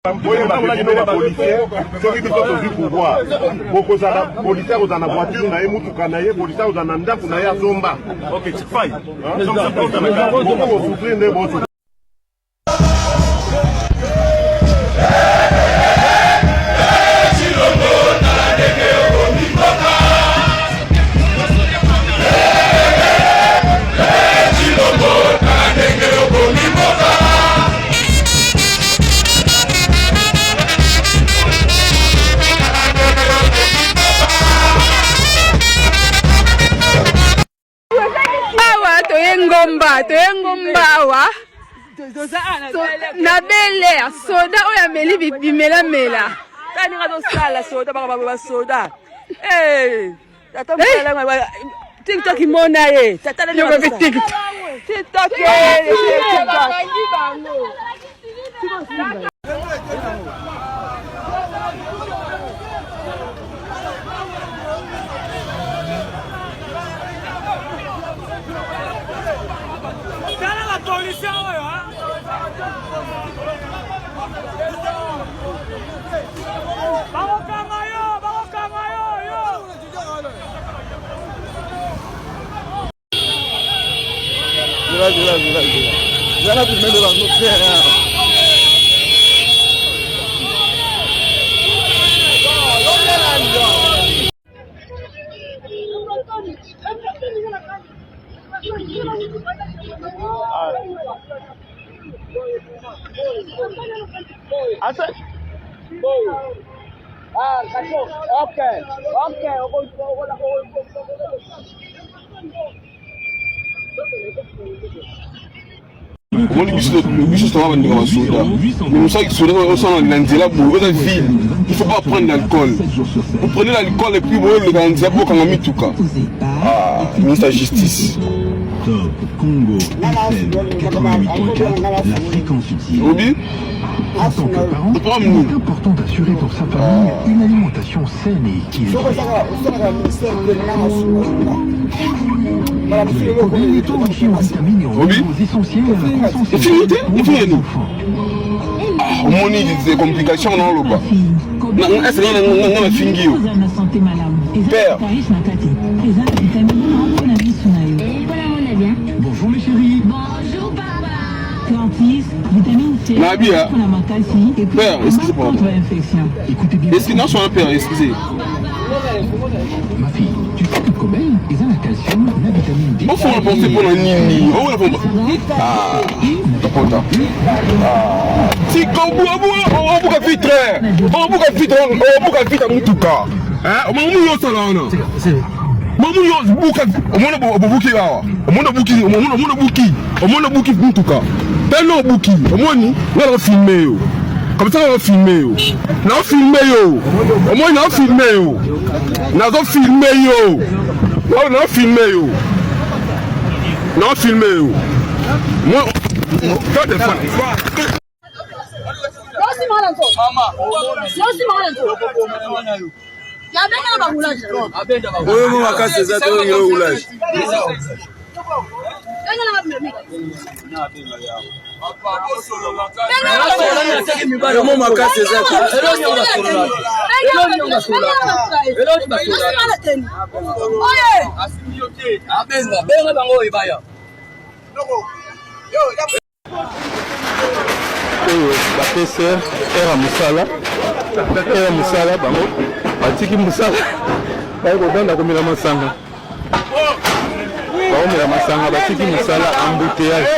Oye, ba policier, soki biso tozwi pouvoir, bokozala policier kozala na voiture na ye, mutuka na ye, policier kozala na ndako na ye azomba. Ok, fai. Boko bosufrir nde boso. Ngomba wa na bele soda oya meli bimela mela tani ngado sala soda baba soda tata mala TikTok imona ye tata le TikTok Il faut pas prendre l'alcool. Vous prenez l'alcool et puis vous le gardez pour qu'on mette tout cas. Ah, ministre de la Justice. Top Congo FM 88.4, la fréquence utile. Oui. En tant que parent, il est important d'assurer pour sa famille une alimentation saine et équilibrée. Le lait Kobe est enrichi en vitamines et en minéraux essentiels à la croissance des enfants. Au moins, il y a des complications dans le bas. Père. Bonjour mes chéris. Bonjour papa. Vitamine C. Nabia. Père, excusez moi. Écoutez bien. Est-ce que non, sur un père, excusez. Ma fille, tu sais que comme elle, ils ont la calcium, la vitamine D. On faut le penser pour le nini. Oh, la bombe. Ah, t'as si quand on bouge vite, on bouge vite, en tout cas. Hein, on m'a mis au salon. Mamu yo buka omona bobuki awa omona buki en tout cas tellement buki omoni na filmer yo comme ça on va filmer yo na filmer yo omoni na filmer yo na zo filmer yo na filmer yo na filmer yo moi quand des fois Ya benga ba moulage. Oyo mo makasi za to yo moulage. Benga na mimi. Oyo mo makasi za to. Oye. Benga bango ibaya. Bapesa era musala bango batiki musala bakodanda komela masanga baomela masanga batiki musala embouteillage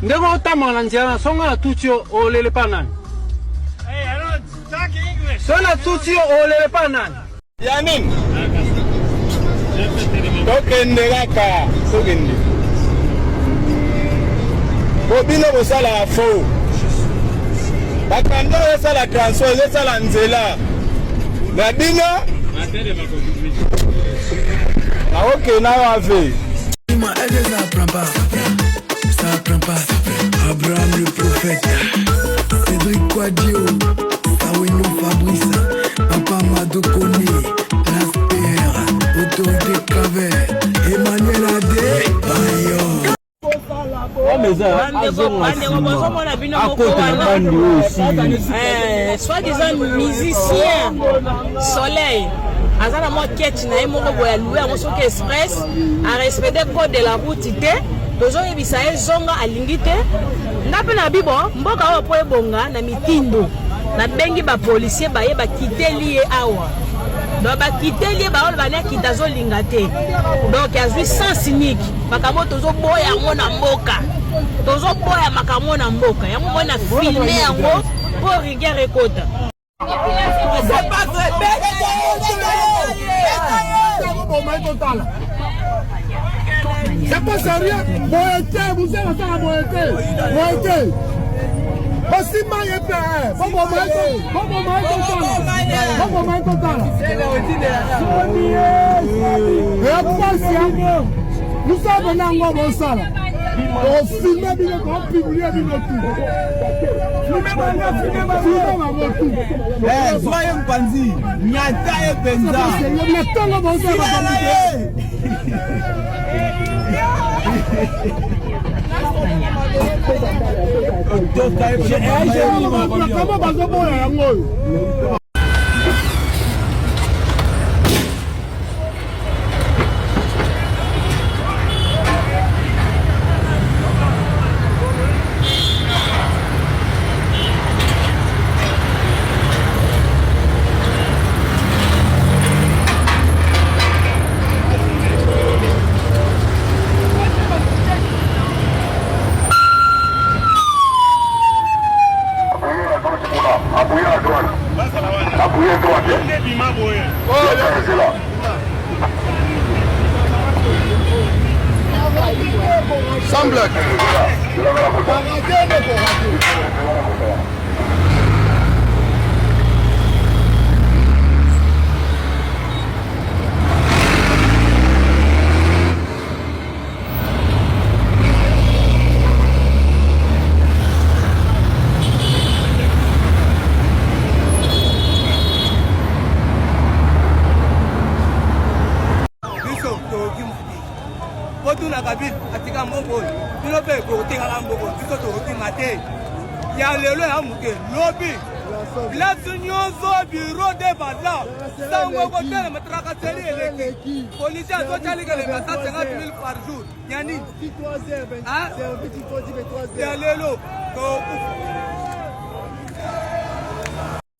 Ndego tamala njana songa tucho olele panani. Sona tuti olele pa nani? Ya nini? Tokende kaka, tokende. Bobino bosala ya faux. Bakando esala transfert, esala nzela. Na bino? Ah ok, na wave. Ça apprend pas. Abraham le prophète, Cédric Quadio, Awino Fabrice, Papa Madou Kone, Lasper, Autorité Claver, Emmanuel Adé, Bayo. Soi-disant musicien Soleil. Azana moi ketch na yemo ko ya louer en soke express a respecter code de la route té tozo yebisa ezonga alingite ndape na bibo mboka opo ebonga na mitindo na bengi ba policier ba yeba kiteli awa do ba kiteli ba ol bana kitazo lingate donc azwi sans cynique makambo tozo boya yango na mboka tozo boya makambo na mboka yango mona filmer yango pour rigueur ekota. C'est pas vrai. C'est pas sérieux. Boyete, vous êtes à boyete. Boyete. Aussi maille père. Nous sommes en Angola. On filme bien, on publie bien tout. Eh, soyez mpanzi, nyata e penza. Sans bloc.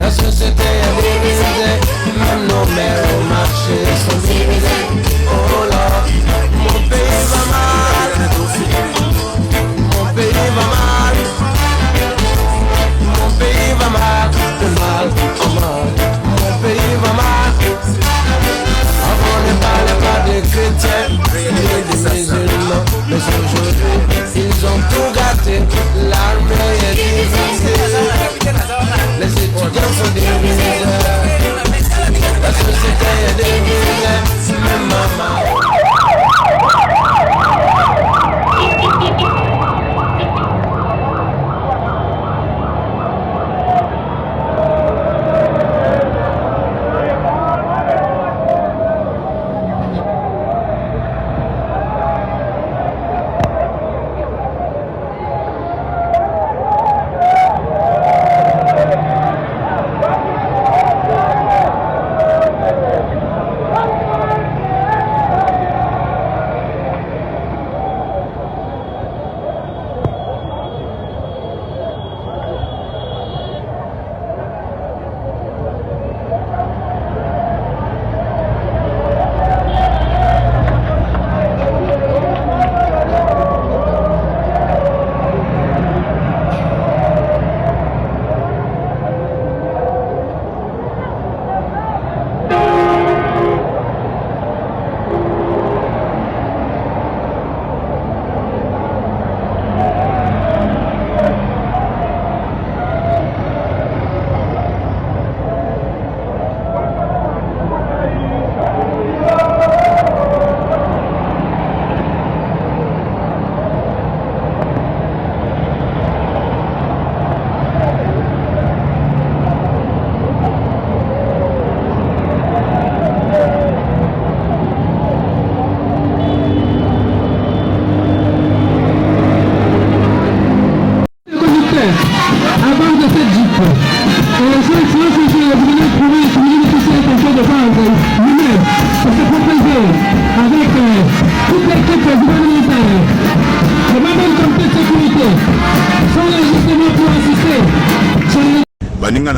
La société est divisée, même nos mères au marché sont divisées. Oh là, mon pays va mal, mon pays va mal, mon pays va mal, de mal en mal, mon pays va mal. Avant ne parlait pas des chrétiens, ni des musulmans, mais aujourd'hui ils ont tout gâté, l'armée est divisée. Les étudiants sont divisés, la société est divisée, même maman.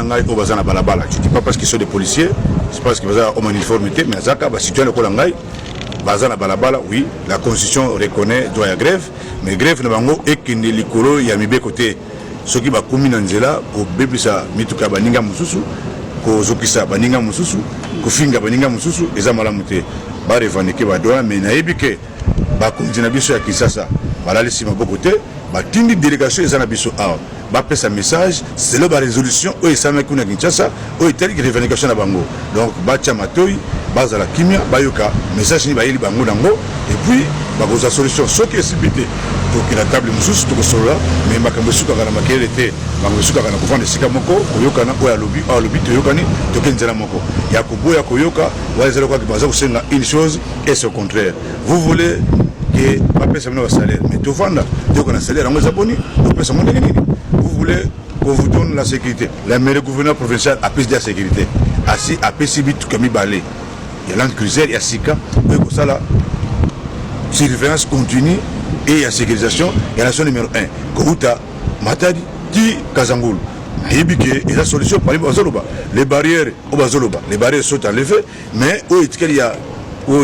ngai au bazana balabala. Je dis pas parce qu'ils sont des policiers, c'est parce qu'ils ont en uniformité, mais Zaka, si tu as le Kolangai, bazana balabala, oui, la constitution reconnaît droit à grève, mais grève ne bango et qu'il n'y a l'icolo, il y a mis côté. Ce qui va communiquer dans Zela, pour bébisa, mituka baninga mususu, ko zokisa baninga mususu, ko finga baninga mususu, et ça malamute. Ba revendiquer ba droit, mais naïbike, ba continue biso ya Kinshasa, ba la laisser ma côté, ba tindi délégation et ça na biso a. Ba passe un message, c'est la résolution, eux ça m'a kuna Kinshasa, eux telle que revendication na bango. Donc ba chamatoy, ba za la kimia, ba yoka, message ni ba yeli bango nango, et puis ba goza solution, ce qui est sibité. Donc la table mususu to solo mais makambo suka kana makele te bango suka kana kuvanda sika moko koyokana oya lobby to yokani to kenzela moko ya kuboya koyoka wazela kwa kibaza kusenga une chose et c'est au contraire vous voulez que pas pesa mno salaire mais to vanda to kana salaire ngo zaboni to pesa mno nini vous voulez qu'on vous donne la sécurité la mairie gouverneur provincial a plus de la sécurité asi a PCB tout comme balé il y a l'encruiser il y a sika et comme ça là surveillance continue et la sécurisation, il y a la solution numéro 1. Kouta, Matadi, Ti, Kazangoul. Et la solution, les barrières, les barrières sont enlevées, mais où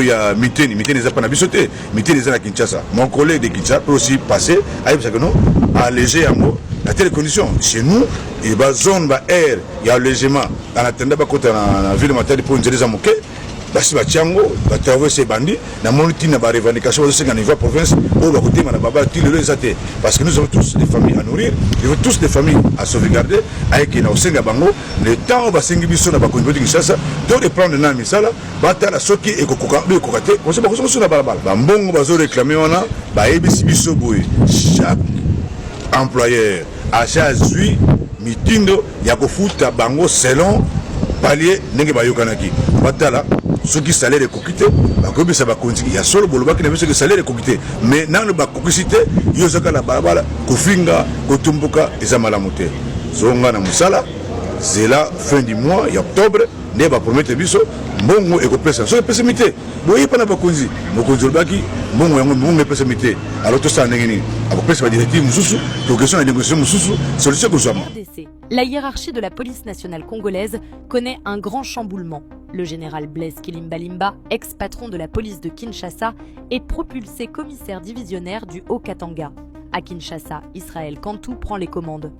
il y a Miteni n'est pas sauté, Miteni est à Kinshasa. Mon collègue de Kinshasa peut aussi passer à alléger un mot la telle condition. Chez nous, il y a une zone air, il y a légèrement, en attendant la ville de Matadi pour une zone moquée. Basi bachango batravers ces bandits na moniti na ba revendication de la niveau province au côté na baba ti le ezate parce que nous avons tous des familles à nourrir nous avons tous des familles à sauvegarder avec na osenga bango le temps ba sengi biso na ba konboti Kinshasa to de prendre na misala batala soki e kokoka be kokate on se ba koso na balabala ba mbongo bazo réclamer wana ba ebisi biso boye chaque employeur à chaque zui mitindo ya kofuta bango selon palier ndenge bayokanaki batala ceux qui salaire est coquité, comme ça va continuer. Il y a solo boloba qui n'a pas que salaire est coquité. Mais dans le bas coquité, il y a ça la barabara, kofinga, kotumbuka et ça malamoté. Zonga na musala, c'est la fin du mois, il y a octobre, ne va promettre biso, bongo et kopesa. So pessimité. Boye pas na ba konzi, mokonzo baki, bongo yango bongo pessimité. Alors tout ça ngeni, a kopesa ba directive mususu, to question de négociation mususu, solution ko zama. La hiérarchie de la police nationale congolaise connaît un grand chamboulement. Le général Blaise Kilimbalimba, ex-patron de la police de Kinshasa, est propulsé commissaire divisionnaire du Haut-Katanga. À Kinshasa, Israël Kantou prend les commandes.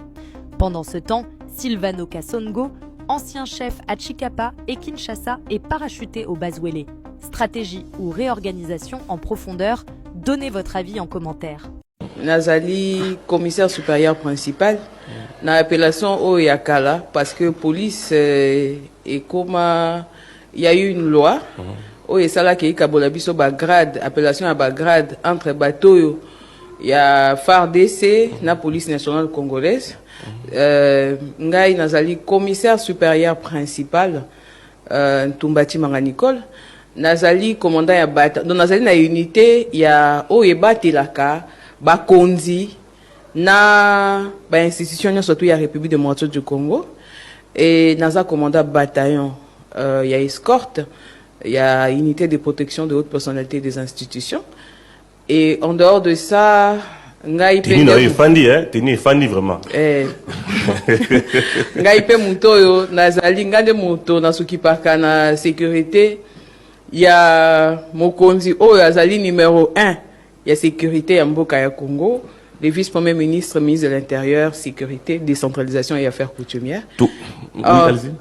Pendant ce temps, Silvano Kasongo, ancien chef à Chikapa et Kinshasa, est parachuté au Bazouélé. Stratégie ou réorganisation en profondeur, donnez votre avis en commentaire. Nazali, commissaire supérieur principal, na appellation Oyakala, parce que police est comme il y a eu une loi, et ça là qui est Kabolabiso grade, appellation à grade entre bateaux, il y a FARDC, la police nationale congolaise, Ngai Nazali, commissaire supérieur principal, Tumbati Manganicole, Nazali, commandant ya bata, donc Nazali na unité, il y a Oyebatilaka, Bakonzi, na ba institution surtout la République démocratique du Congo et naza commandant bataillon il y a escorte, il y a unité de protection de haute personnalité des institutions et en dehors de ça ngai pe fandi vraiment ngai pe muto yo nazali ngande muto na suki paka na sécurité il y a mokonzi o azali numéro 1 il y a sécurité ya mboka ya Congo. Le vice-premier ministre, ministre de l'Intérieur, Sécurité, Décentralisation et Affaires coutumières. Tout.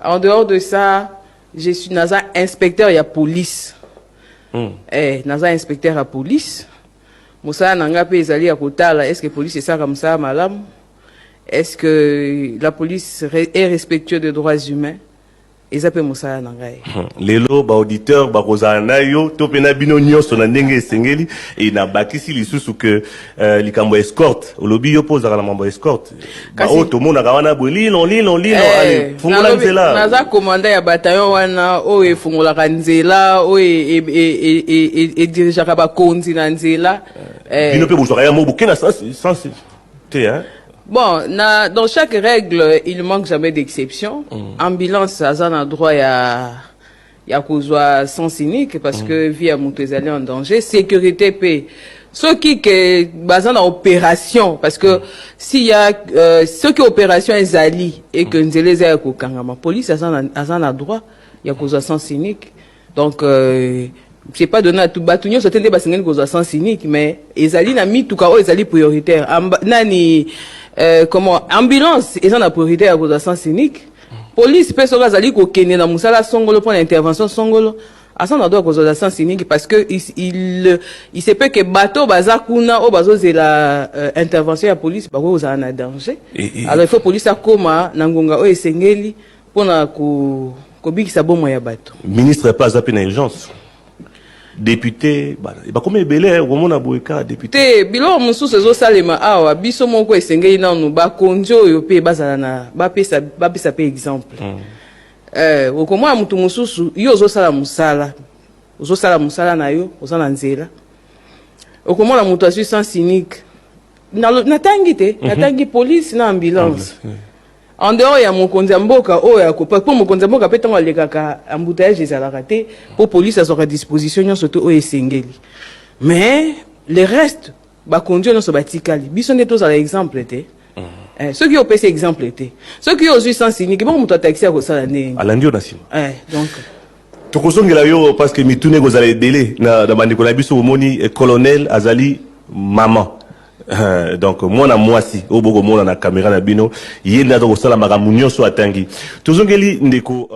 En dehors de ça, je suis NASA inspecteur et à police. NASA inspecteur à police. Moussa Nanga pe ezali à Kotala. Est-ce que la police est ça comme ça, madame? Est-ce que la police est respectueuse des droits humains? Lelo ba auditeur ba kozana yo to pena bino nyonso na ndenge esengeli et na bakisi lisusu que likambo escorte olobi yo poza kala mambo escorte ba oto mona kawana bolino allez fungola nzela naza commandant ya bataillon wana o e fungola kanzela o e dirija ka ba konzi na nzela bino pe bozwa ya mo bokena sans te hein. Bon, dans chaque règle, il ne manque jamais d'exception. Ambulance, ça a un droit à kozwa sans cynique parce que vie à Moutezali en danger. Sécurité paix. ceux qui basent en opération, parce que s'il y a ceux qui opération est ali et que nous les a kangama police a droit il y a cause sens cynique donc c'est pas donné à tout batunyo c'était des basingeni cause sens cynique mais ezali na mi tout cas ezali prioritaire nani comment ambulance ils ont la priorité à cause sens cynique police personne azali ko kene na musala songolo pour l'intervention songolo à son endroit cause de sens cynique parce que il se peut que bateau bazakuna au bazo de la intervention de la police ba ko za na danger alors il faut police akoma na ngonga o esengeli pona ko bikisa bomo ya bateau ministre pas zappé na urgence député ba comme belé au mona boeka député bilo mususu zo salema awa biso moko esengeli na no ba konjo yo pe bazala na ba pesa pe exemple okomwa mutu mususu yo ozosala musala na yo ozala nzela okomona mutu asui sans cynique natangi te natangi police na ambulance en dehors ya mokonzi mboka oyo po mokonzi mboka pe ntango alekaka embouteillage ezalaka te po police azwaka disposition nyonso te oyo esengeli mais le reste bakonzi nyonso batikali biso nde tozala exemple te ceux qui ont passé exemple était ceux qui ont eu sans signer que bon muto taxi à kosala ndenge alandi na sima donc tokozongela yo parce que mitune gozala ebele na bandeko na biso omoni colonel azali maman donc mwana mwasi oboko mona na caméra na bino yeli na to kosala makambo nyonso atangi tozongeli ndeko